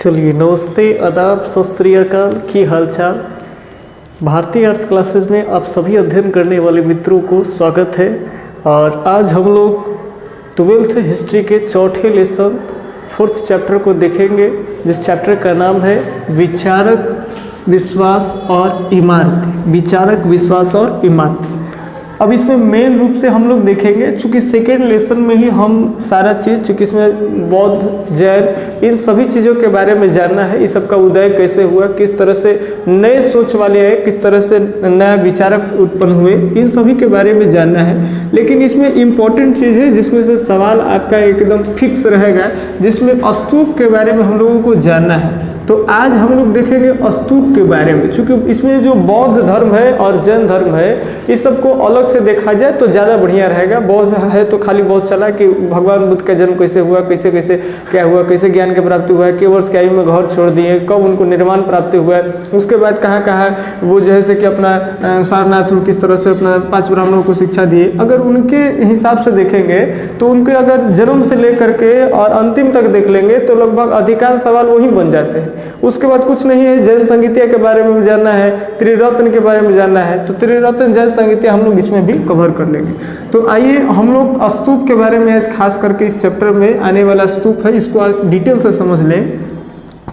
चलिए, नमस्ते, आदाब, सत श्री अकाल, की हालचाल। भारतीय आर्ट्स क्लासेस में आप सभी अध्ययन करने वाले मित्रों को स्वागत है। और आज हम लोग 12th हिस्ट्री के चौथे लेसन 4th चैप्टर को देखेंगे, जिस चैप्टर का नाम है विचारक, विश्वास और इमारतें। विचारक, विश्वास और इमारतें। अब इसमें मेन रूप से हम लोग देखेंगे, चूँकि सेकेंड लेसन में ही हम सारा चीज़, चूँकि इसमें बौद्ध, जैन, इन सभी चीज़ों के बारे में जानना है। इस सब का उदय कैसे हुआ, किस तरह से नए सोच वाले आए, किस तरह से नया विचारक उत्पन्न हुए, इन सभी के बारे में जानना है। लेकिन इसमें इम्पॉर्टेंट चीज़ है जिसमें से सवाल आपका एकदम फिक्स रहेगा, जिसमें स्तूप के बारे में हम लोगों को जानना है। तो आज हम लोग देखेंगे स्तूप के बारे में, क्योंकि इसमें जो बौद्ध धर्म है और जैन धर्म है, इस सबको अलग से देखा जाए तो ज़्यादा बढ़िया रहेगा। बौद्ध है तो खाली बहुत चला कि भगवान बुद्ध का जन्म कैसे हुआ, कैसे कैसे क्या हुआ, कैसे ज्ञान की प्राप्ति हुआ है, के वर्ष की आयु में घर छोड़ दिए, कब उनको निर्वाण प्राप्ति हुआ है, उसके बाद कहाँ कहाँ वो जैसे कि अपना सारनाथ में किस तरह से अपना 5 ब्राह्मणों को शिक्षा दिए। अगर उनके हिसाब से देखेंगे तो उनके अगर जन्म से लेकर के और अंतिम तक देख लेंगे तो लगभग अधिकांश सवाल वही बन जाते हैं। उसके बाद कुछ नहीं है। जैन संगीतिया के बारे में जानना है, त्रिरत्न के बारे में जानना है, तो त्रिरत्न जैन संगीतिया हम लोग इसमें भी कवर कर लेंगे। तो आइए हम लोग स्तूप के बारे में आज खास करके इस चैप्टर में आने वाला स्तूप है, इसको डिटेल से समझ लें।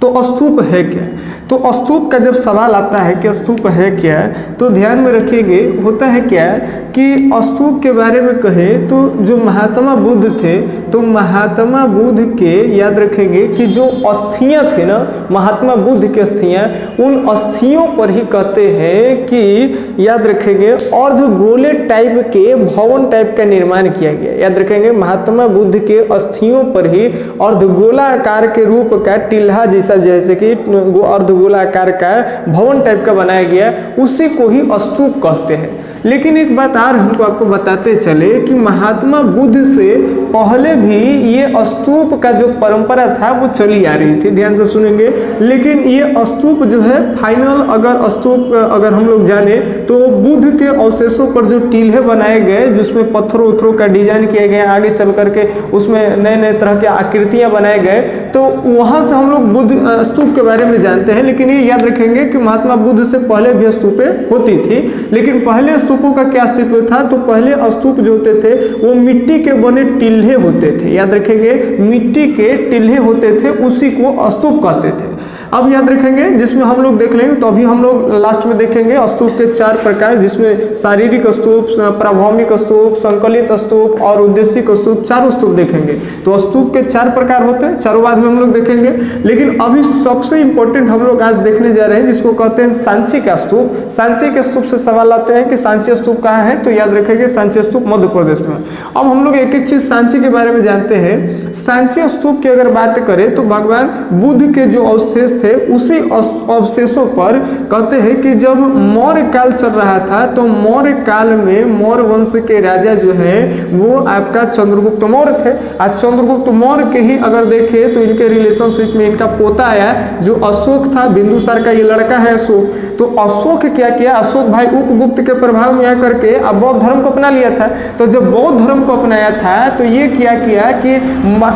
तो स्तूप है क्या? तो स्तूप का जब सवाल आता है कि स्तूप है क्या, तो ध्यान में रखिएगा, होता है क्या कि स्तूप के बारे में कहें तो जो महात्मा बुद्ध थे, तो महात्मा बुद्ध के याद रखेंगे कि जो अस्थियां थे ना, महात्मा बुद्ध की अस्थियां, उन अस्थियों पर ही कहते हैं कि याद रखेंगे अर्धगोले टाइप के भवन टाइप का निर्माण किया गया। याद रखेंगे महात्मा बुद्ध के अस्थियों पर ही अर्धगोलाकार के रूप का टिल्हा जैसे कि अर्धगोलाकार का भवन टाइप का बनाया गया, उसी को ही स्तूप कहते हैं। लेकिन एक बात और हमको आपको बताते चले कि महात्मा बुद्ध से पहले भी ये स्तूप का जो परंपरा था वो चली आ रही थी, ध्यान से सुनेंगे। लेकिन ये स्तूप जो है फाइनल, अगर स्तूप अगर हम लोग जाने तो बुद्ध के अवशेषों पर जो टीले बनाए गए, जिसमें पत्थरों उत्थरों का डिजाइन किया गया, आगे चल करके उसमें नए नए तरह की आकृतियां बनाए गए, तो वहां से हम लोग बुद्ध स्तूप के बारे में जानते हैं। लेकिन ये याद रखेंगे कि महात्मा बुद्ध से पहले भी स्तूपें होती थी। लेकिन पहले स्तूपों का क्या अस्तित्व था, तो पहले स्तूप जो होते थे वो मिट्टी के बने टिल्हे होते थे। याद रखेंगे मिट्टी के टिल्हे होते थे, उसी को स्तूप कहते थे। अब याद रखेंगे जिसमें हम लोग देख लेंगे, तो अभी हम लोग लास्ट में देखेंगे स्तूप के 4 प्रकार, जिसमें शारीरिक स्तूप, प्राभौमिक स्तूप, संकलित स्तूप और उद्देशिक स्तूप, 4 स्तूप देखेंगे। तो स्तूप के 4 प्रकार होते हैं, चारों बाद में हम लोग देखेंगे। लेकिन अभी सबसे इंपॉर्टेंट हम लोग आज देखने जा रहे हैं, जिसको कहते हैं सांची का स्तूप। सांची के स्तूप से सवाल आते हैं कि सांची स्तूप कहाँ है, तो याद रखेंगे सांची स्तूप मध्य प्रदेश में। अब हम लोग एक एक चीज सांची के बारे में जानते हैं। सांची स्तूप की अगर बात करें तो भगवान बुद्ध के जो अवशेष थे, उसी अवशेषों पर कहते हैं कि जब मौर्य काल चल रहा था, तो मौर्य काल में मौर्य वंश के राजा जो है वो आपका चंद्रगुप्त मौर्य थे। आज चंद्रगुप्त मौर्य के ही अगर देखें तो इनके रिलेशनशिप में इनका पोता आया जो अशोक था, बिंदुसार का ये लड़का है अशोक। तो अशोक क्या किया, अशोक भाई उपगुप्त के प्रभाव में आकर के अब बौद्ध धर्म को अपना लिया था। तो जब बौद्ध धर्म को अपनाया था तो ये क्या किया कि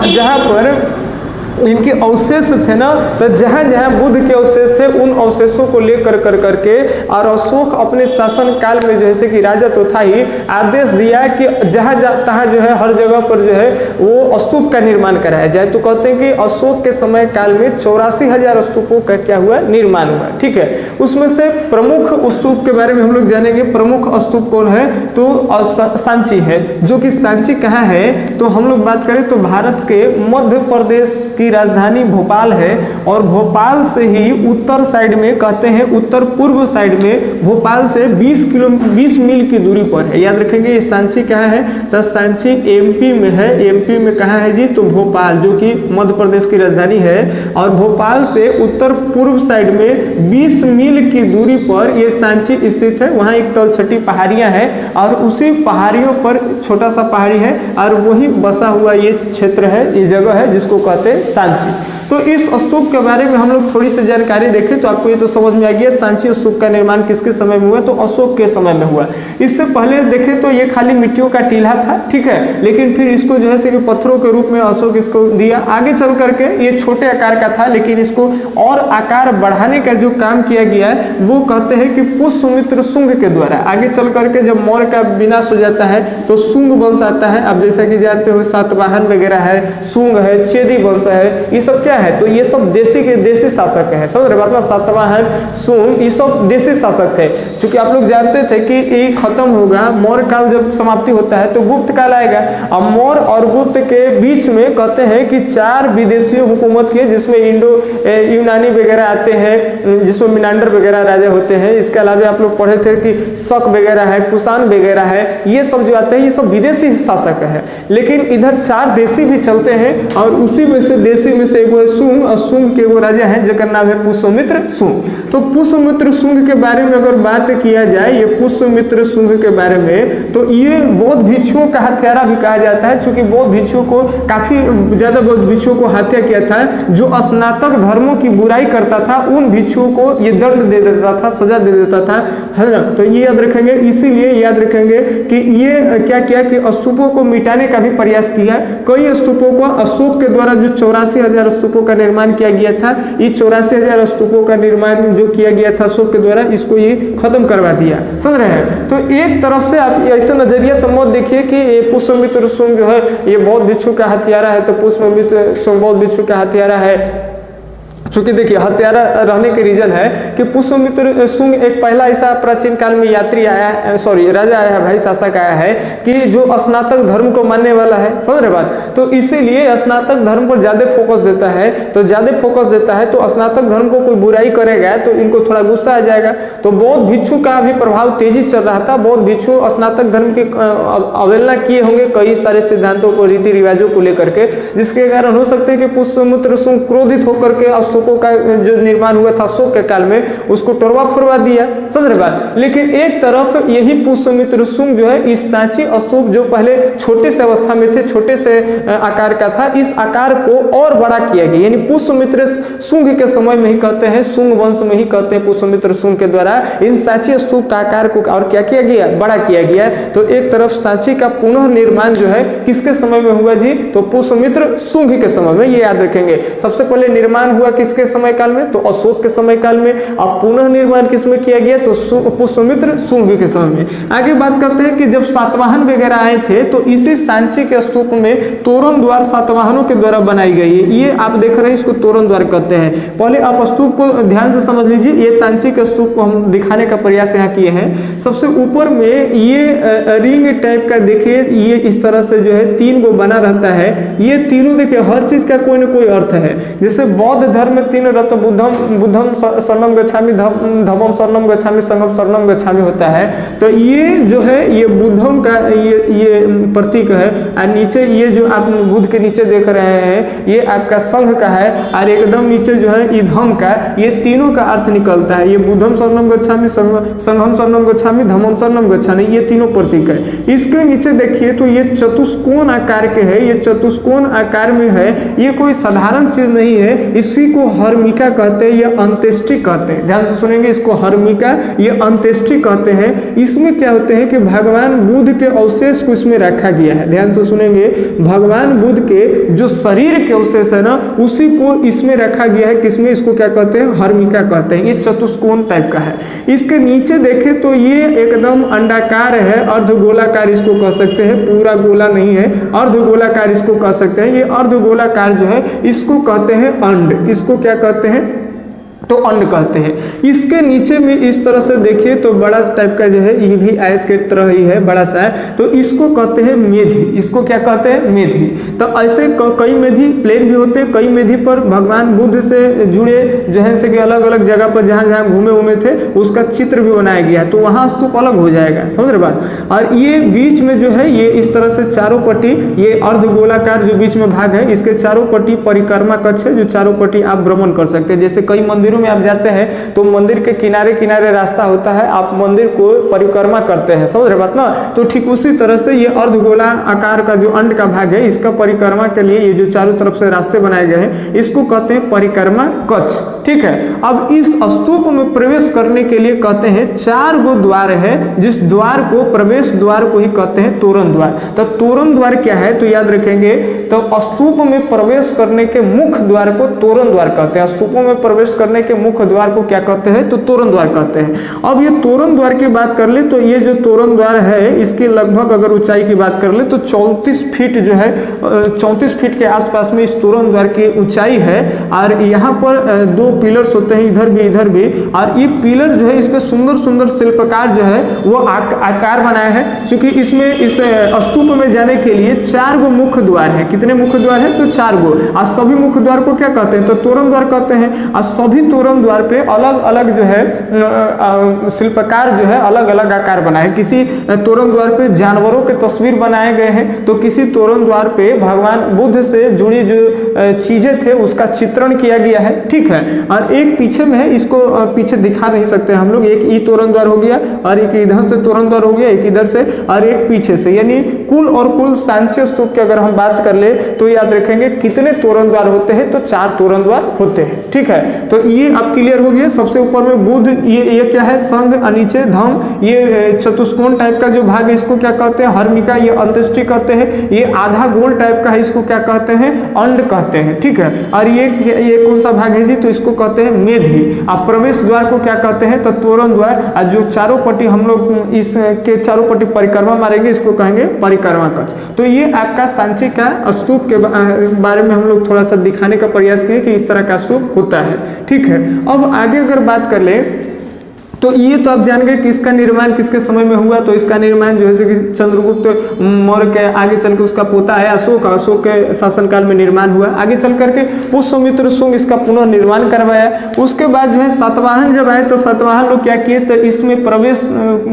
जहाँ पर इनके अवशेष थे ना, तो जहाँ जहाँ बुद्ध के अवशेष थे उन अवशेषों को लेकर कर करके, और अशोक अपने शासन काल में जैसे कि राजा तो था ही, आदेश दिया कि जहाँ तहाँ जो है हर जगह पर जो है वो स्तूप का निर्माण कराया जाए। तो कहते हैं कि अशोक के समय काल में 84,000 स्तूपों का क्या हुआ, निर्माण हुआ। ठीक है, उसमें से प्रमुख स्तूप के बारे में हम लोग जानेंगे। प्रमुख स्तूप कौन है, तो सांची है। जो कि सांची कहाँ है, तो हम लोग बात करें तो भारत के मध्य प्रदेश की राजधानी भोपाल है, और भोपाल से ही उत्तर साइड में, कहते हैं उत्तर पूर्व साइड में, भोपाल से 20 मील की दूरी पर है। याद रखेंगे ये सांची कहाँ है, तो सांची एमपी में है। एमपी में कहाँ है जी, तो भोपाल, जो कि मध्य प्रदेश की राजधानी है। और भोपाल से उत्तर पूर्व साइड में 20 मील की दूरी पर ये सांची स्थित है। वहाँ एक तलछटी पहाड़ियाँ हैं, और उसी पहाड़ियों पर छोटा सा पहाड़ी है, और वही बसा हुआ ये क्षेत्र है, ये जगह है जिसको कहते हैं सांची। तो इस स्तूप के बारे में हम लोग थोड़ी सी जानकारी देखें तो आपको ये तो समझ में आ गया सांची स्तूप का निर्माण किसके समय में हुआ, तो अशोक के समय में हुआ। इससे पहले देखें तो ये खाली मिट्टियों का टीला था, ठीक है, लेकिन फिर इसको जो है कि पत्थरों के रूप में अशोक इसको दिया। आगे चल करके ये छोटे आकार का था, लेकिन इसको और आकार बढ़ाने का जो काम किया गया है वो कहते हैं कि पुष्यमित्र शुंग के द्वारा। आगे चल करके जब मौर्य का विनाश हो जाता है तो शुंग वंश आता है। अब जैसा कि जानते हो सातवाहन वगैरह है, शुंग है, चेदी वंश है, ये सब क्या है, तो ये सब देसी शासक है। समझ रहे बात ना, सातवाहन, शुंग, ये सब देसी शासक थे। चूंकि आप लोग जानते थे कि ये खत्म होगा, मौर्य काल जब समाप्ति होता है तो गुप्त काल आएगा। अब मौर्य और गुप्त के बीच में कहते हैं कि 4 विदेशी हुकूमत किए, जिसमें इंडो यूनानी वगैरह आते हैं, जिसमें मिनांडर वगैरह राजा होते हैं। इसके अलावा आप लोग पढ़े थे कि शक वगैरह है, कुषाण वगैरह है, ये सब जो आते हैं ये सब विदेशी शासक है। लेकिन इधर 4 देशी भी चलते हैं और उसी में से देशी में से एक वो शुंग, और शुंग के वो राजा हैं जिनका नाम है पुष्यमित्र शुंग। तो पुष्यमित्र शुंग के बारे में अगर बात किया जाए, ये पुष्यमित्र शुंग के बारे में, तो ये बौद्ध भिक्षुओं का हत्यारा भी कहा जाता है। चूंकि बौद्ध भिक्षुओं को काफी ज्यादा बौद्ध भिक्षुओं को हत्या किया था। जो स्नातक धर्मों की बुराई करता था उन भिक्षुओं को ये दंड दे देता था, सजा दे देता था, है ना। तो ये याद रखेंगे, इसीलिए याद रखेंगे कि ये क्या किया कि स्तूपों को मिटाने का भी प्रयास किया। कई स्तूपों को अशोक के द्वारा जो 84,000 स्तूपों का निर्माण किया गया था, ये 84,000 स्तूपों का निर्माण जो किया गया था अशोक के द्वारा, इसको ये खत्म करवा दिया। समझ रहे हैं। तो एक तरफ से आप ऐसे नजरिया से मत देखिए कि ये पुष्यमित्र शुंग जो है ये बौद्ध भिक्षु का हथियारा है, तो पुष्यमित्र शुंग बौद्ध भिक्षु का हथियारा है। चूंकि देखिए हत्यारा रहने के रीजन है कि पुष्यमित्र शुंग एक पहला ऐसा प्राचीन काल में यात्री आया, राजा आया है, भाई शासक आया है कि जो स्नातक धर्म को मानने वाला है। समझ रहे बात। तो इसीलिए स्नातक धर्म पर ज्यादा फोकस देता है। तो ज्यादा फोकस देता है तो स्नातक धर्म को कोई बुराई करेगा तो इनको थोड़ा गुस्सा आ जाएगा। तो बौद्ध भिक्षु का भी प्रभाव तेजी चल रहा था। बौद्ध भिक्षु स्नातक धर्म की अवहेलना किए होंगे कई सारे सिद्धांतों को, रीति रिवाजों को लेकर के, जिसके कारण हो सकते हैं कि पुष्यमित्र शुंग क्रोधित होकर के स्तूपों का जो निर्माण हुआ था अशोक के काल में उसको टोरवा फोरवा दिया। समझ रहे बात। लेकिन एक तरफ यही पुष्यमित्र शुंग जो है इस सांची स्तूप जो पहले छोटे से अवस्था में थे, छोटे से आकार का था, इस आकार को और बड़ा किया गया। यानी पुष्यमित्र शुंग के समय में ही कहते हैं, शुंग वंश में ही कहते हैं, पुष्यमित्र शुंग के द्वारा इन सांची स्तूप का आकार को और क्या किया गया, बड़ा किया गया। तो एक तरफ सांची का पुनः निर्माण जो है किसके समय में हुआ जी, तो पुष्यमित्र शुंग के समय में। ये याद रखेंगे। सबसे पहले निर्माण हुआ किसके समय काल में, तो अशोक के समय काल में। अब पुनः निर्माण किसमें किया गया, तो पुष्यमित्र शुंग के समय में। आगे बात करते हैं कि जब सातवाहन वगैरह आए थे तो इसी सांची के स्तूप में तोरण द्वार सातवाहनों के द्वारा बनाई गई है। ये आप देख रहे हैं, इसको तोरण द्वार कहते हैं। पहले आप स्तूप को ध्यान से समझ लीजिए। ये सांची के स्तूप को हम दिखाने का प्रयास यहाँ किए हैं। सबसे ऊपर में ये रिंग टाइप का देखिए, ये इस तरह से जो है 3 गो बना रहता है। ये तीनों देखिए हर चीज का कोई ना कोई अर्थ है। जैसे बौद्ध धर्म में 3 रत्न, बुद्धम शरणम गच्छामि, धम्मम शरणम गच्छामि, संघम शरणम गच्छामि होता है। तो ये जो है ये बुद्धम का ये प्रतीक है। और नीचे ये जो आप बुद्ध के नीचे देख रहे हैं ये आपका संघ का है। और एकदम नीचे जो है ईधम का, ये तीनों का अर्थ निकलता है। ये बुद्धम शरणम गच्छामि, संघम शरणम गच्छामि, धम्मम शरणम गच्छामि, ये तीनों प्रतीक है। इसके नीचे देखिए तो ये चतुष्कोण आकार के है। ये चतुष्कोण आकार में है। ये कोई साधारण चीज नहीं है। इसी को हर्मिका कहते हैं, ये अंत्येष्टि कहते हैं। ध्यान से सुनेंगे, इसको हर्मिका, ये अंत्येष्टि कहते हैं। इसमें क्या होते हैं कि भगवान बुद्ध के अवशेष को इसमें रखा गया है। ध्यान से सुनेंगे, भगवान बुद्ध के जो शरीर के अवशेष है ना उसी को इसमें रखा गया है। किसमें, इसको क्या कहते हैं, हर्मिका कहते हैं। ये चतुष्कोण टाइप का है। इसके नीचे देखें तो ये एकदम अंडाकार है, अर्धगोलाकार इसको कह सकते हैं, पूरा गोला नहीं है, अर्धगोलाकार इसको कह सकते हैं। ये अर्धगोलाकार जो है इसको कहते हैं अंड। इसको क्या कहते हैं, तो अंड कहते हैं। इसके नीचे में इस तरह से देखिए तो बड़ा टाइप का जो है ये भी आयत के तरह ही है, बड़ा सा है। तो इसको कहते हैं मेधी। इसको क्या कहते हैं, मेधी। तो ऐसे कई मेधी प्लेन भी होते हैं। कई मेधी पर भगवान बुद्ध से जुड़े जो है से कि अलग अलग जगह पर जहाँ जहाँ घूमे थे उसका चित्र भी बनाया गया है। तो वहाँ स्तूप अलग हो जाएगा। समझ रहे बात। और ये बीच में जो है ये इस तरह से चारों पट्टी, ये अर्धगोलाकार जो बीच में भाग है इसके चारों पट्टी परिक्रमा कक्ष है, जो चारों पट्टी आप भ्रमण कर सकते हैं। जैसे कई मंदिरों मंदिरों में आप जाते हैं तो मंदिर के किनारे किनारे रास्ता होता है, आप मंदिर को परिक्रमा करते हैं, समझ रहे बात ना। तो ठीक उसी तरह से ये अर्धगोला आकार का जो अंड का भाग है, इसका परिक्रमा के लिए ये जो चारों तरफ से रास्ते बनाए गए हैं, इसको कहते हैं परिक्रमा कक्ष, ठीक है। अब इस स्तूप में प्रवेश करने के लिए कहते हैं 4 गो द्वार है, जिस द्वार को, प्रवेश द्वार को ही कहते हैं तोरण द्वार। तो तोरण द्वार क्या है तो याद रखेंगे, तो स्तूप में प्रवेश करने के मुख्य द्वार को तोरण द्वार कहते हैं। स्तूपों में प्रवेश करने के मुख्य द्वार को क्या कहते हैं तो तोरण द्वार कहते हैं। अब ये तोरण द्वार की बात कर ले तो ये जो तोरण द्वार है, इसकी लगभग अगर ऊंचाई की बात कर ले तो 34 फीट जो है, 34 फीट के आसपास में इस तोरण द्वार की ऊंचाई है। और यहाँ पर 2 पिलर्स होते हैं, इधर भी इधर भी, और ये पिलर जो है इस पे सुंदर सुंदर शिल्पकार जो है वो आकार बनाया है। चूंकि इसमें इस स्तूप में जाने के लिए 4 गो मुख्य द्वार है। कितने मुख्य द्वार है तो 4 गो, और सभी मुख्य द्वार को क्या कहते हैं तो तोरण द्वार कहते हैं। और सभी तोरण द्वार पे अलग अलग जो है शिल्पकार जो है अलग अलग आकार बनाए। किसी तोरण द्वार पे जानवरों के तस्वीर बनाए गए हैं, तो किसी तोरण द्वार पे भगवान बुद्ध से जुड़ी जो चीजें थे उसका चित्रण किया गया है, ठीक है। और एक पीछे में है, इसको पीछे दिखा नहीं सकते हम लोग, एक ई तोरण द्वार हो गया और एक इधर से तोरण द्वार हो गया, एक इधर से और एक पीछे से, यानी कुल और कुल सांची स्तूप की अगर हम बात कर ले तो याद रखेंगे कितने तोरण द्वार होते हैं तो 4 तोरण द्वार होते हैं, ठीक है। तो ये अब क्लियर हो गया। सबसे ऊपर में बुद्ध, ये क्या है संघ, नीचे धम, ये चतुष्कोण टाइप का जो भाग है इसको क्या कहते हैं हर्मिका, ये अंत्येष्टि कहते हैं। ये आधा गोल टाइप का है, इसको क्या कहते हैं अंड कहते हैं, ठीक है। और ये कौन सा भाग है जी तो इसको कहते हैं मेधी। अब प्रवेश द्वार को क्या कहते हैं तो तोरण द्वार। और जो चारों पट्टी हम लोग इसके चारों पट्टी परिक्रमा मारेंगे इसको कहेंगे परिक्रमा कक्ष। तो ये आपका सांची का स्तूप के बारे में हम लोग थोड़ा सा दिखाने का प्रयास किए कि इस तरह का स्तूप होता है, ठीक है। अब आगे अगर बात कर ले तो ये तो आप जान गए कि इसका निर्माण किसके समय में हुआ। तो इसका निर्माण जो है कि चंद्रगुप्त मौर्य के आगे चल के उसका पोता है अशोक के शासनकाल में निर्माण हुआ। आगे चल करके पुष्यमित्र शुंग इसका पुनर्निर्माण करवाया। उसके बाद जो है सातवाहन जब आए तो सातवाहन लोग क्या किए तो इसमें प्रवेश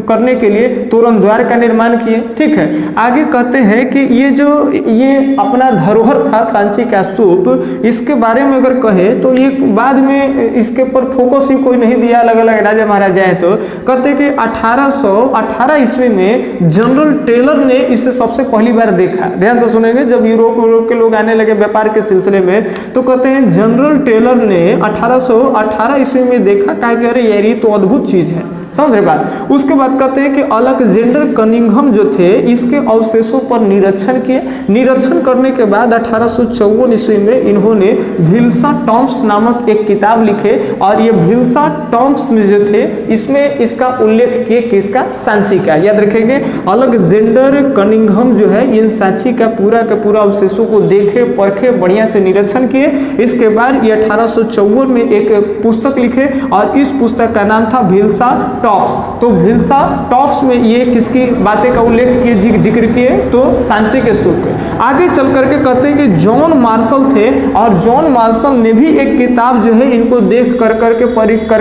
करने के लिए तोरण द्वार का निर्माण किए, ठीक है। आगे कहते हैं कि ये अपना धरोहर था सांची का स्तूप, इसके बारे में अगर कहे तो ये बाद में इसके ऊपर फोकस ही कोई नहीं दिया, अलग अलग राजा महाराजा है। तो कहते कि 1818 ईस्वी में जनरल टेलर ने इसे सबसे पहली बार देखा। ध्यान से सुनेंगे, जब यूरोप के लोग आने लगे व्यापार के सिलसिले में तो कहते हैं जनरल टेलर ने 1818 ईस्वी में देखा, कहा कि अरे यार ये तो अद्भुत चीज है, समझ रहे बात। उसके बाद कहते हैं कि अलेक्जेंडर कनिंघम जो थे इसके अवशेषों पर निरीक्षण किए। निरीक्षण करने के बाद 1854 ईस्वी में इन्होंने विल्सा टॉम्स नामक एक किताब लिखे। और ये विल्सा टॉम्स में जो थे इसमें इसका उल्लेख किए किसका सांची का। याद रखेंगे अलेक्जेंडर कनिंघम जो है इन सांची का पूरा अवशेषों को देखे परखे बढ़िया से निरीक्षण किए। इसके बाद ये 1854 में एक पुस्तक लिखे और इस पुस्तक का नाम था विल्सा टॉप्स। तो विल्सा टॉप्स में ये किसकी बातें का उल्लेख किए, जिक्र किए तो सांची के स्तूप के। आगे चल करके कहते हैं कि जॉन मार्शल थे और जॉन मार्शल ने भी एक किताब जो है इनको देख कर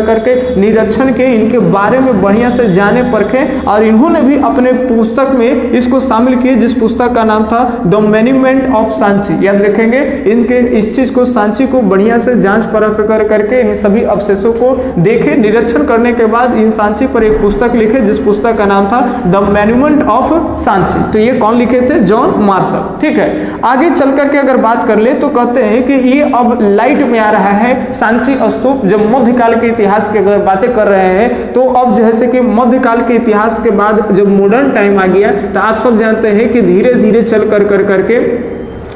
करके निरीक्षण के इनके बारे में बढ़िया से जाने परखे और इन्होंने भी अपने पुस्तक में इसको शामिल किए, जिस पुस्तक का नाम था द मॉन्यूमेंट ऑफ सांची। याद रखेंगे इनके इस चीज को सांची को बढ़िया से जांच परख करके इन सभी अवशेषों को देखे, निरीक्षण करने के बाद इन सांची पर एक पुस्तक लिखे जिस पुस्तक का नाम था द मॉन्यूमेंट ऑफ सांची। तो ये कौन लिखे थे, जॉन मार्शल, ठीक है। आगे चल करके अगर बात कर ले तो कहते हैं कि ये अब लाइट में आ रहा है सांची स्तूप। जब मध्यकाल के इतिहास की अगर बातें कर रहे हैं तो अब जैसे कि मध्यकाल के इतिहास के बाद जब मॉडर्न टाइम आ गया तो आप सब जानते हैं कि धीरे धीरे चल करके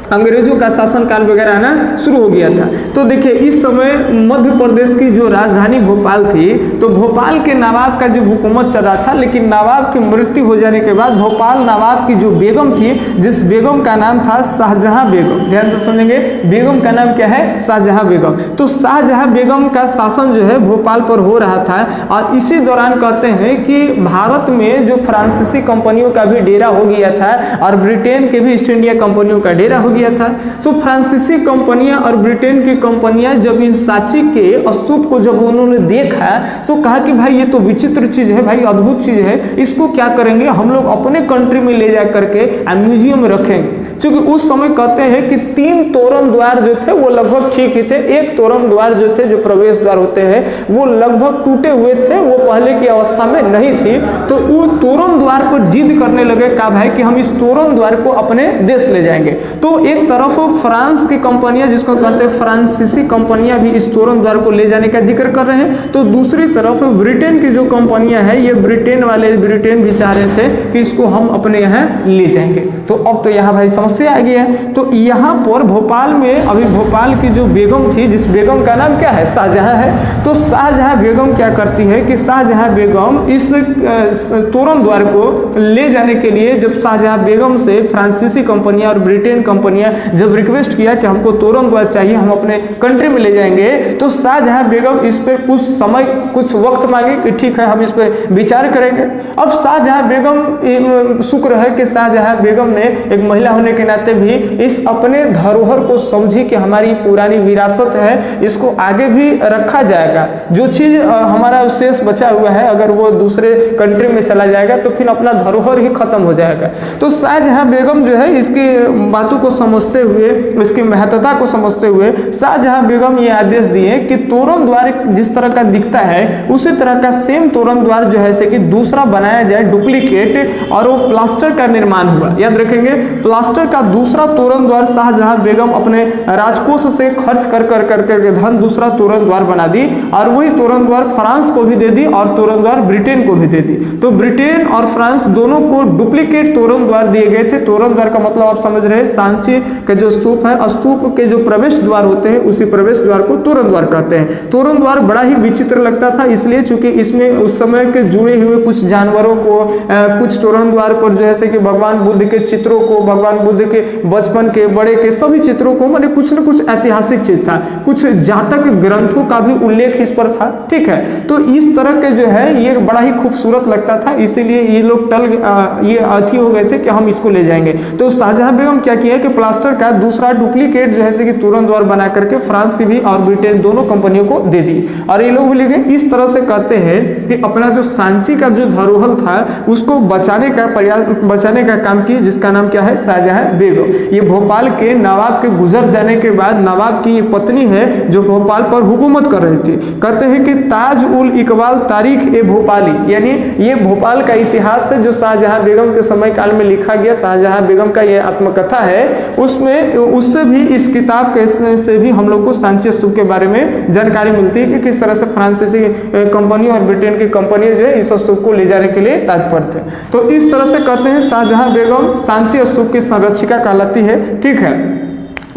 अंग्रेजों का शासनकाल वगैरह आना शुरू हो गया था। तो देखिए इस समय मध्य प्रदेश की जो राजधानी भोपाल थी तो भोपाल के नवाब का जो हुकूमत चल रहा था, लेकिन नवाब की मृत्यु हो जाने के बाद भोपाल नवाब की जो बेगम थी, जिस बेगम का नाम था शाहजहां बेगम, ध्यान से सुनेंगे बेगम का नाम क्या है, शाहजहां बेगम। तो शाहजहां बेगम का शासन जो है भोपाल पर हो रहा था और इसी दौरान कहते हैं कि भारत में जो फ्रांसीसी कंपनियों का भी डेरा हो गया था और ब्रिटेन के भी ईस्ट इंडिया कंपनियों का डेरा हो गया था। तो फ्रांसीसी कंपनियां और ब्रिटेन की कंपनियां जब इन सांची के स्तूप को जब उन्होंने देखा तो कहा कि भाई ये तो विचित्र चीज है, भाई अद्भुत चीज है, इसको क्या करेंगे हम लोग अपने कंट्री में ले जा करके म्यूजियम में रखेंगे। क्योंकि उस समय कहते हैं कि 3 तोरण द्वार जो थे वो लगभग ठीक ही थे, एक तोरण द्वार जो थे, जो प्रवेश द्वार होते हैं, वो लगभग टूटे हुए थे, वो पहले की अवस्था में नहीं थी। तो वो तोरण द्वार पर जिद करने लगे का भाई कि हम इस तोरण द्वार को अपने देश ले जाएंगे। तो एक तरफ फ्रांस की कंपनियां, जिसको कहते हैं फ्रांसीसी कंपनियां, भी इस तोरण द्वार को ले जाने का जिक्र कर रहे हैं। तो दूसरी तरफ ब्रिटेन की जो कंपनियां हैं, ये ब्रिटेन भी चाह रहे थे कि इसको हम अपने यहाँ ले जाएंगे। तो अब तो यहाँ भाई समस्या आ गई है। तो यहाँ पर भोपाल में अभी भोपाल की जो बेगम थी, जिस बेगम का नाम क्या है, शाहजहां है। तो शाहजहां बेगम क्या करती है कि शाहजहां बेगम इस तोरण द्वार को ले जाने के लिए, जब शाहजहां बेगम से फ्रांसीसी कंपनियां और ब्रिटेन कंपनियां जब रिक्वेस्ट किया कि हमको तोरण द्वार चाहिए, हम अपने कंट्री में ले जाएंगे, तो शाहजहां बेगम इस पर कुछ समय, कुछ वक्त मांगे कि ठीक है हम इस पर विचार करेंगे। अब शाहजहां बेगम, शुक्र है कि शाहजहां बेगम ने एक महिला होने के नाते भी इस अपने धरोहर को समझी कि हमारी पुरानी विरासत है, इसको आगे भी रखा जाएगा। जो चीज हमारा शेष बचा हुआ है, अगर वो दूसरे कंट्री में चला जाएगा तो फिर अपना धरोहर ही खत्म हो जाएगा। तो शाहजहां बेगम जो है इसकी बातों को समझते हुए, इसकी महत्वता को समझते हुए शाहजहां बेगम ये आदेश दिए कि तोरण द्वार जिस तरह का दिखता है उसी तरह का सेम तोरण द्वार जो है कि दूसरा बनाया जाए, डुप्लीकेट, और वो प्लास्टर का निर्माण हुआ। याद रखेंगे, प्लास्टर का दूसरा तोरण द्वार शाहजहां बेगम अपने राजकोष से खर्च कर धन दूसरा तोरण द्वार बना दी, और वही तोरण द्वार फ्रांस को भी दे दी और तोरण द्वार ब्रिटेन को भी दे दी। तो ब्रिटेन और फ्रांस दोनों को डुप्लीकेट तोरण द्वार दिए गए थे। तोरण द्वार का मतलब आप समझ रहे हैं, सांची का जो स्तूप है, स्तूप के जो प्रवेश द्वार होते हैं उसी प्रवेश द्वार को तोरण द्वार कहते हैं। तोरण द्वार बड़ा ही विचित्र लगता था, इसलिए चूंकि इसमें उस समय के जुड़े हुए कुछ जानवरों को, कुछ तोरण द्वार पर जैसे कि भगवान बुद्ध के चित्रों को, भगवान बुद्ध के बचपन के, बड़े के सभी चित्रों को, माने कुछ न कुछ ऐतिहासिक चीज था, कुछ जातक ग्रंथों का भी उल्लेख इस पर था। ठीक है, तो इस तरह के जो है ये बड़ा ही खूबसूरत लगता था, इसीलिए ये लोग ये अथी हो गए थे कि हम इसको ले जाएंगे। तो शाहजहां बेगम क्या किया कि प्लास्टर का दूसरा डुप्लीकेट जो है कि तोरण द्वार बना करके फ्रांस की भी और ब्रिटेन दोनों कंपनियों को दे दी, और ये लोग भी ले गए। इस तरह से कहते हैं कि अपना जो सांची का जो धरोहर था उसको बचाने का काम की, जिसका नाम क्या है, शाहजहां बेगम। ये भोपाल के नवाब के गुजर जाने के बाद नवाब की पत्नी है जो भोपाल पर हुकूमत कर रही थी। कहते हैं कि ताज उल इकबाल तारीख ए भोपाली, यानी ये भोपाल का इतिहास है जो शाहजहां बेगम के समय काल में लिखा गया। शाहजहां बेगम का ये आत्मकथा है, उसमें उससे भी, इस किताब के से भी हम लोग को सांची स्तूप के बारे में जानकारी मिलती है कि किस तरह से फ्रांसीसी कंपनी और ब्रिटेन की कंपनी जो है इस स्तूप को ले जाने के लिए तत्पर थे। तो इस तरह से कहते हैं शाहजहां बेगम सांची स्तूप की संरक्षिका कहलाती है। ठीक है,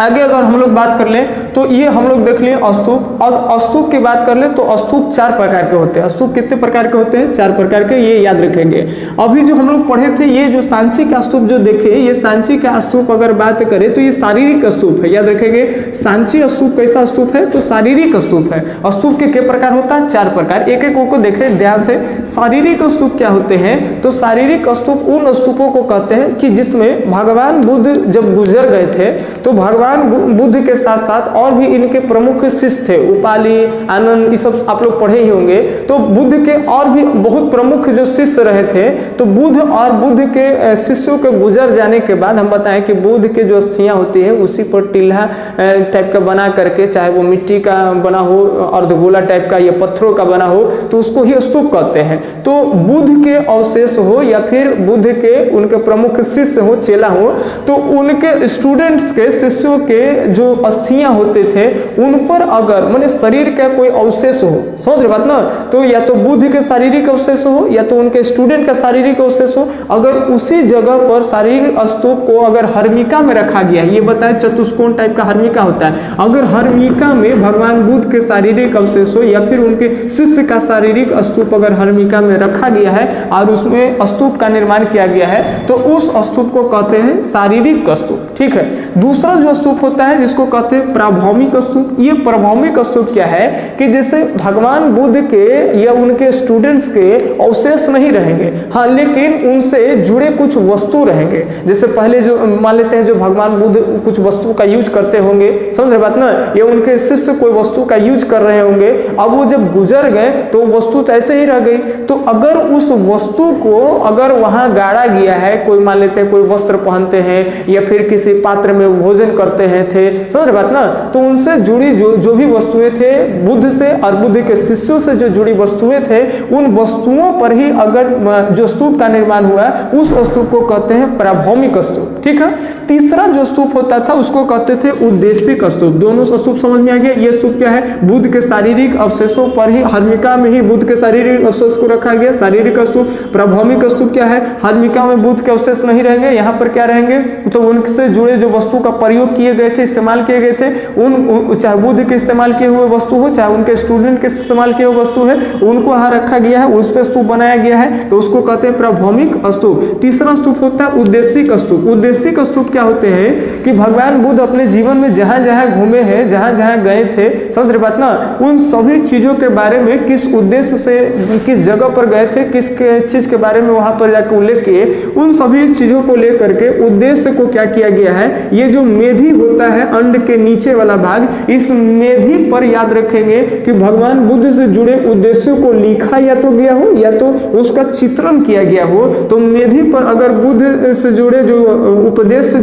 आगे अगर हम लोग बात कर लें तो ये हम लोग देख लिए स्तूप। और स्तूप की बात कर ले तो स्तूप 4 प्रकार के होते हैं। स्तूप कितने प्रकार के होते हैं? 4 प्रकार के, ये याद रखेंगे। अभी जो हम लोग पढ़े थे, ये जो सांची का स्तूप जो देखे, ये सांची का स्तूप अगर बात करें तो ये शारीरिक स्तूप है। याद रखेंगे, सांची स्तूप कैसा स्तूप है? तो शारीरिक स्तूप है। स्तूप के कितने प्रकार होता है? 4 प्रकार। एक एक को देखें ध्यान से। शारीरिक स्तूप क्या होते हैं? तो शारीरिक स्तूप उन स्तूपों को कहते हैं कि जिसमें भगवान बुद्ध जब गुजर गए थे तो भगवान बुद्ध के साथ साथ और भी इनके प्रमुख शिष्य थे, उपाली, आनंद, ये सब आप लोग पढ़े ही होंगे। तो बुद्ध के और भी बहुत प्रमुख जो शिष्य रहे थे, तो बुद्ध और बुद्ध के शिष्यों के गुजर जाने के बाद हम बताएं कि बुद्ध के जो अस्थियां होती है उसी पर टीला टाइप का बना करके, चाहे वो मिट्टी का बना हो, अर्धगोला टाइप का या पत्थरों का बना हो, तो उसको ही स्तूप कहते हैं। तो बुद्ध के अवशेष हो या फिर बुद्ध के उनके प्रमुख शिष्य हो, चेला हो, तो उनके स्टूडेंट्स के, शिष्यों के जो अस्थियां होते थे उन पर अगर माने शरीर का कोई अवशेष हो, समझ रहे बात ना, तो या तो बुद्ध के शारीरिक अवशेष हो या तो उनके स्टूडेंट का शारीरिक अवशेष हो, अगर उसी जगह पर शारीरिक स्तूप को अगर हर्मिका में रखा गया है, ये बताए चतुष्कोण टाइप का हर्मिका होता है, अगर हर्मिका में भगवान बुद्ध के शारीरिक अवशेष हो या फिर उनके शिष्य का शारीरिक स्तूप अगर हर्मिका में रखा गया है और उसमें स्तूप का निर्माण किया गया है, तो उस स्तूप को कहते हैं शारीरिक स्तूप। ठीक है, दूसरा जो स्तूप होता है जिसको कहते हैं प्रभौमिक स्तूप। ये प्रभौमिक स्तूप क्या है कि जैसे भगवान बुद्ध के या उनके स्टूडेंट्स के अवशेष नहीं रहेंगे, हाँ, लेकिन उनसे जुड़े कुछ वस्तु रहेंगे। जैसे पहले जो मान लेते हैं जो भगवान बुद्ध कुछ वस्तु का यूज करते होंगे, समझ रहे बात ना, या उनके शिष्य कोई वस्तु का यूज कर रहे होंगे, अब वो जब गुजर गए तो वस्तु तो ऐसे ही रह गई। तो अगर उस वस्तु को अगर वहां गाड़ा गया है, कोई मान लेते हैं कोई वस्त्र पहनते हैं या फिर किसी पात्र में भोजन करते हैं थे, समझ रहे बात ना, तो उनसे जुड़ी जो भी वस्तुएं थे बुद्ध से और बुद्ध के शिष्यों से जो जुड़ी वस्तुएं थे, उन वस्तुओं पर ही अगर जो स्तूप का निर्माण हुआ उस स्तूप को कहते हैं प्रभौमिक स्तूप। ठीक है। तीसरा जो स्तूप होता था उसको कहते थे उद्देशिक स्तूप। दोनों स्तूप समझ में आ गया। ये स्तूप क्या है, बुद्ध के शारीरिक अवशेषों पर ही, हर्मिका में ही बुद्ध के शारीरिक अवशेष को रखा गया, शारीरिक स्तूप। प्रभौमिक स्तूप क्या है, हर्मिका में बुद्ध के अवशेष नहीं रहेंगे, यहाँ पर क्या रहेंगे, तो उनसे जुड़े जो वस्तु का प्रयोग किए गए थे, इस्तेमाल किए गए थे, उन चाहे बुद्ध के इस्तेमाल किए हुए वस्तु हो, चाहे उनके स्टूडेंट के इस्तेमाल किए हुए वस्तु है, उनको यहाँ रखा गया है, उस पर स्तूप बनाया गया है, तो उसको कहते हैं प्रभौमिक स्तूप। तीसरा स्तूप होता है उद्देशिक स्तूप। उद्देशिक स्तूप क्या होते हैं कि भगवान बुद्ध अपने जीवन में जहां जहां घूमे हैं, जहां जहां गए थे, समझ रहे बात ना, उन सभी चीजों के बारे में किस उद्देश्य से किस जगह पर गए थे, किस चीज के बारे में वहां पर जाकर उल्लेख किए, उन सभी चीजों को लेकर के उद्देश्य को क्या किया गया है, ये जो मेधी होता है अंड के नीचे वाला भाग, इस मेधी पर याद रखेंगे कि भगवान बुद्ध से जुड़े उद्देश्यों को लिखा या तो गया हो या तो उसका चित्रण किया गया हो। तो मेधी पर अगर बुद्ध से जुड़े जो उपदेश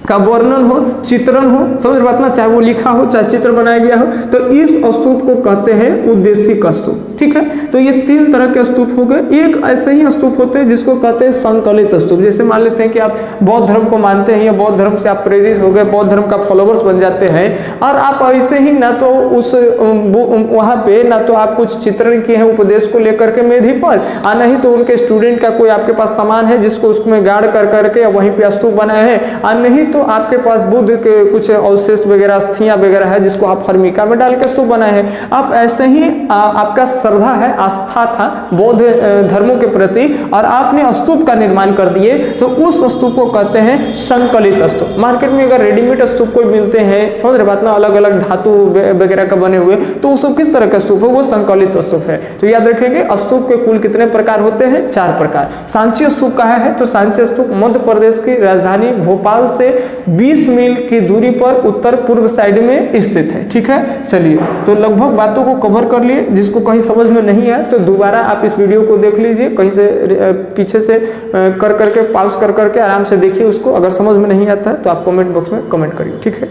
का वर्णन हो, चित्रण हो, समझ बात ना, चाहे वो लिखा हो चाहे चित्र बनाया गया हो, तो इस स्तूप को कहते हैं उद्देशिक स्तूप। ठीक है। तो ये तीन तरह के स्तूप हो गए। एक ऐसे ही स्तूप होते हैं जिसको कहते हैं संकलित स्तूप। जैसे मान लेते हैं कि आप बौद्ध धर्म को मानते हैं या बौद्ध धर्म से आप प्रेरित हो गए, बौद्ध धर्म का फॉलोवर्स बन जाते हैं, और आप ऐसे ही ना तो उस वहां पे ना तो आप कुछ चित्रण किए हैं उपदेश को लेकर के मेधी पर, और नहीं तो उनके स्टूडेंट का कोई आपके पास सामान है जिसको उसमें गाड़ कर करके वहीं पे स्तूप बनाए हैं, और नहीं तो आपके पास बुद्ध के कुछ अवशेष वगैरह, अस्थियां वगैरह है जिसको आप हर्मिका में डाल के स्तूप बनाए हैं। आप ऐसे ही आपका श्रद्धा है, आस्था था बौद्ध धर्मों के प्रति, और आपने स्तूप का निर्माण कर दिए, तो उस स्तूप को कहते हैं संकलित स्तूप। मार्केट में अगर रेडीमेड स्तूप कोई मिलते हैं, समझ रहे बात ना, अलग अलग धातु वगैरह का बने हुए, तो वो सब किस तरह का स्तूप है, वो संकलित स्तूप है। तो याद रखेंगे स्तूप के कुल कितने प्रकार होते हैं, 4 प्रकार। सांची स्तूप कहाँ है, तो सांची स्तूप मध्य प्रदेश की राजधानी भोपाल से 20 मील की दूरी पर उत्तर पूर्व साइड में स्थित है। ठीक है। चलिए, तो लगभग बातों को कवर कर लिए। जिसको कहीं समझ में नहीं आया तो दोबारा आप इस वीडियो को देख लीजिए, कहीं से पीछे से कर करके पॉज कर करके आराम से देखिए उसको। अगर समझ में नहीं आता है तो आप कमेंट बॉक्स में कमेंट करिए। ठीक है।